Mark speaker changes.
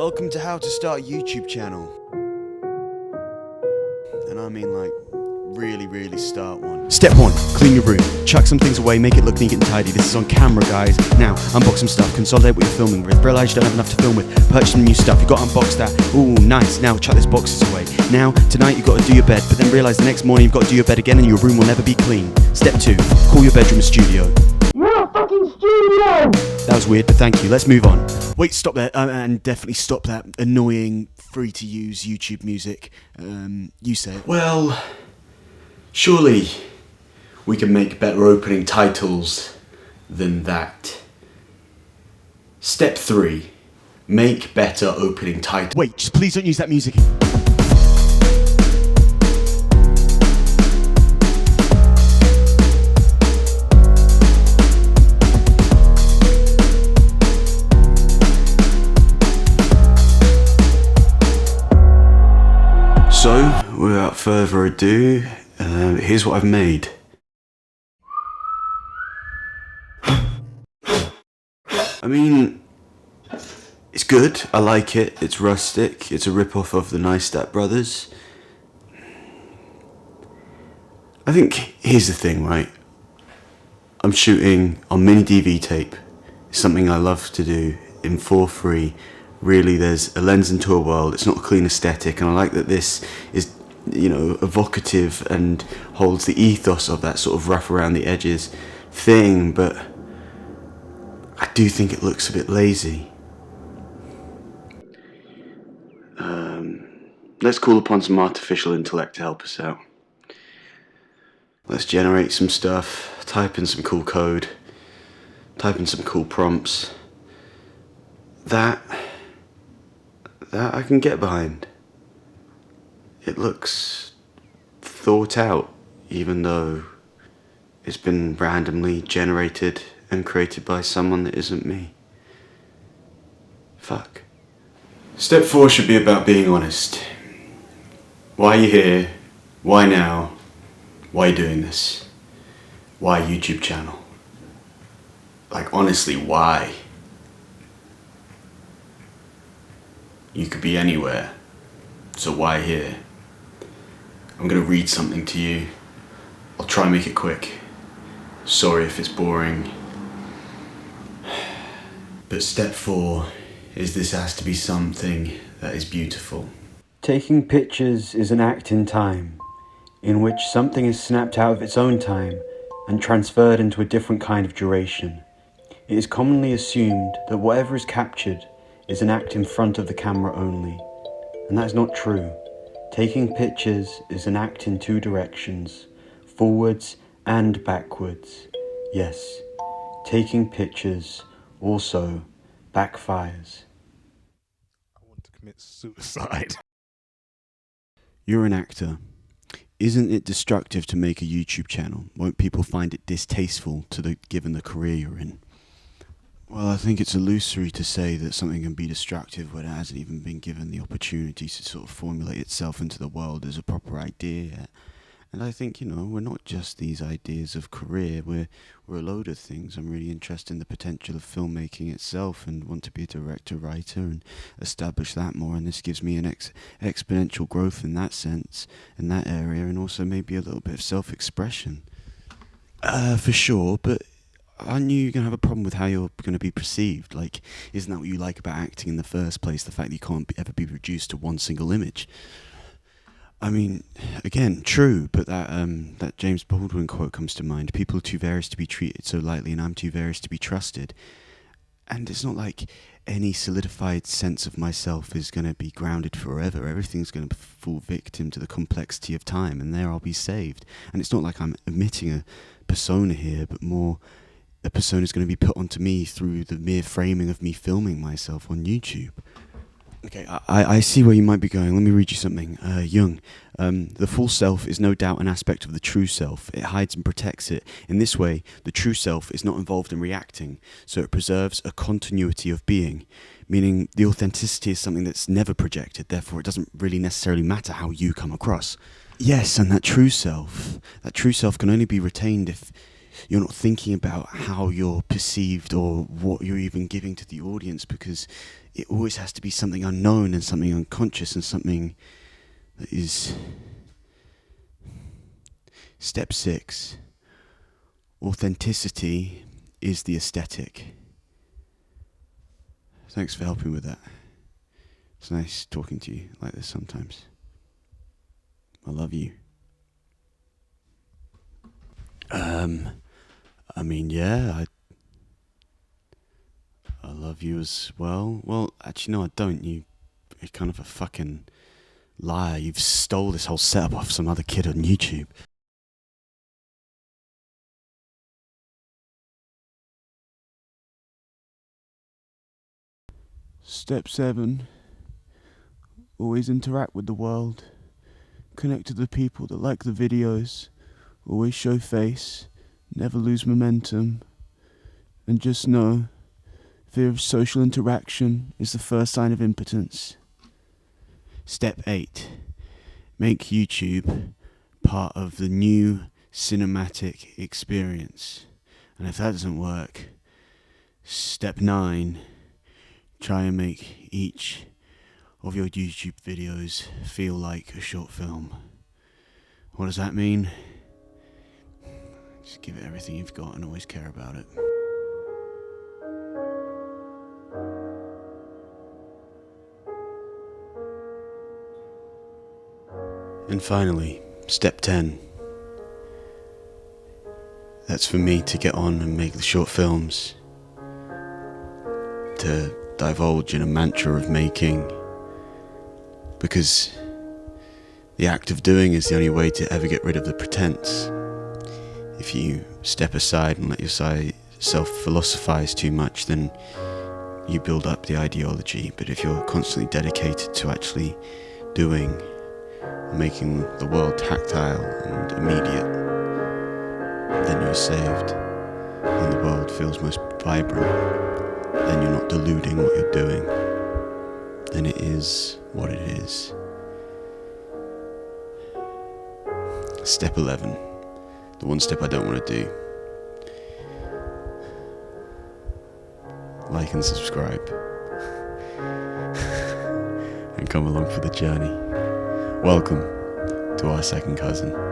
Speaker 1: Welcome to How to Start a YouTube Channel. And I mean like, really start one. Step 1, clean your room. Chuck some things away, make it look neat and tidy. This is on camera, guys. Now, unbox some stuff, consolidate what you're filming with. Realize you don't have enough to film with. Purchase some new stuff, you got to unbox that. Ooh, nice. Now, chuck those boxes away. Now, tonight you've got to do your bed, but then realize the next morning you've got to do your bed again and your room will never be clean. Step 2, call your bedroom a studio.
Speaker 2: You're a fucking studio!
Speaker 1: That was weird, but thank you. Let's move on. Wait, stop there, and definitely stop that annoying, free-to-use YouTube music. You say it. Well, surely we can make better opening titles than that. Step 3, make better opening titles. Wait, just please don't use that music. So, without further ado, here's what I've made. I mean, it's good, I like it, it's rustic, it's a rip-off of the Neistat Brothers. I think, here's the thing, right? I'm shooting on mini DV tape. It's something I love to do in 4:3. Really, there's a lens into a world, it's not a clean aesthetic, and I like that this is, you know, evocative and holds the ethos of that sort of rough around the edges thing, but I do think it looks a bit lazy. Let's call upon some artificial intellect to help us out. Let's generate some stuff, type in some cool code, type in some cool prompts. That I can get behind. It looks thought out, even though it's been randomly generated and created by someone that isn't me. Fuck. Step 4 should be about being honest. Why are you here? Why now? Why are you doing this? Why YouTube channel? Like, honestly, why? You could be anywhere, so why here? I'm gonna read something to you. I'll try and make it quick. Sorry if it's boring. But step 4 is this has to be something that is beautiful. Taking pictures is an act in time, in which something is snapped out of its own time and transferred into a different kind of duration. It is commonly assumed that whatever is captured is an act in front of the camera only, and that is not true. Taking pictures is an act in 2 directions, forwards and backwards. Yes, taking pictures also backfires.
Speaker 3: I want to commit suicide.
Speaker 1: You're an actor. Isn't it destructive to make a YouTube channel? Won't people find it distasteful given the career you're in? Well, I think it's illusory to say that something can be destructive when it hasn't even been given the opportunity to sort of formulate itself into the world as a proper idea yet. And I think, you know, we're not just these ideas of career, we're a load of things. I'm really interested in the potential of filmmaking itself and want to be a director, writer, and establish that more. And this gives me an exponential growth in that sense, in that area, and also maybe a little bit of self-expression. For sure, but aren't you going to have a problem with how you're going to be perceived? Like, isn't that what you like about acting in the first place? The fact that you can't ever be reduced to one single image? I mean, again, true, but that James Baldwin quote comes to mind. People are too various to be treated so lightly, and I'm too various to be trusted. And it's not like any solidified sense of myself is going to be grounded forever. Everything's going to fall victim to the complexity of time, and there I'll be saved. And it's not like I'm emitting a persona here, but more a persona is going to be put onto me through the mere framing of me filming myself on YouTube. Okay, I see where you might be going. Let me read you something. Jung. The full self is no doubt an aspect of the true self. It hides and protects it. In this way, the true self is not involved in reacting, so it preserves a continuity of being, meaning the authenticity is something that's never projected, therefore it doesn't really necessarily matter how you come across. Yes, and that true self can only be retained if you're not thinking about how you're perceived or what you're even giving to the audience, because it always has to be something unknown and something unconscious and something that is... Step 6. Authenticity is the aesthetic. Thanks for helping with that. It's nice talking to you like this sometimes. I love you. I mean, yeah, I love you as well. Well, actually, no, I don't. You're kind of a fucking liar. You've stole this whole setup off some other kid on YouTube. Step 7. Always interact with the world. Connect to the people that like the videos. Always show face. Never lose momentum. And just know, fear of social interaction is the first sign of impotence. Step 8. Make YouTube part of the new cinematic experience. And if that doesn't work, step 9. Try and make each of your YouTube videos feel like a short film. What does that mean? Just give it everything you've got and always care about it. And finally, step 10. That's for me to get on and make the short films. To divulge in a mantra of making. Because the act of doing is the only way to ever get rid of the pretense. If you step aside and let yourself philosophize too much, then you build up the ideology. But if you're constantly dedicated to actually doing, making the world tactile and immediate, then you're saved. And the world feels most vibrant. Then you're not deluding what you're doing. Then it is what it is. Step 11. The one step I don't want to do. Like and subscribe. And come along for the journey. Welcome to our second cousin.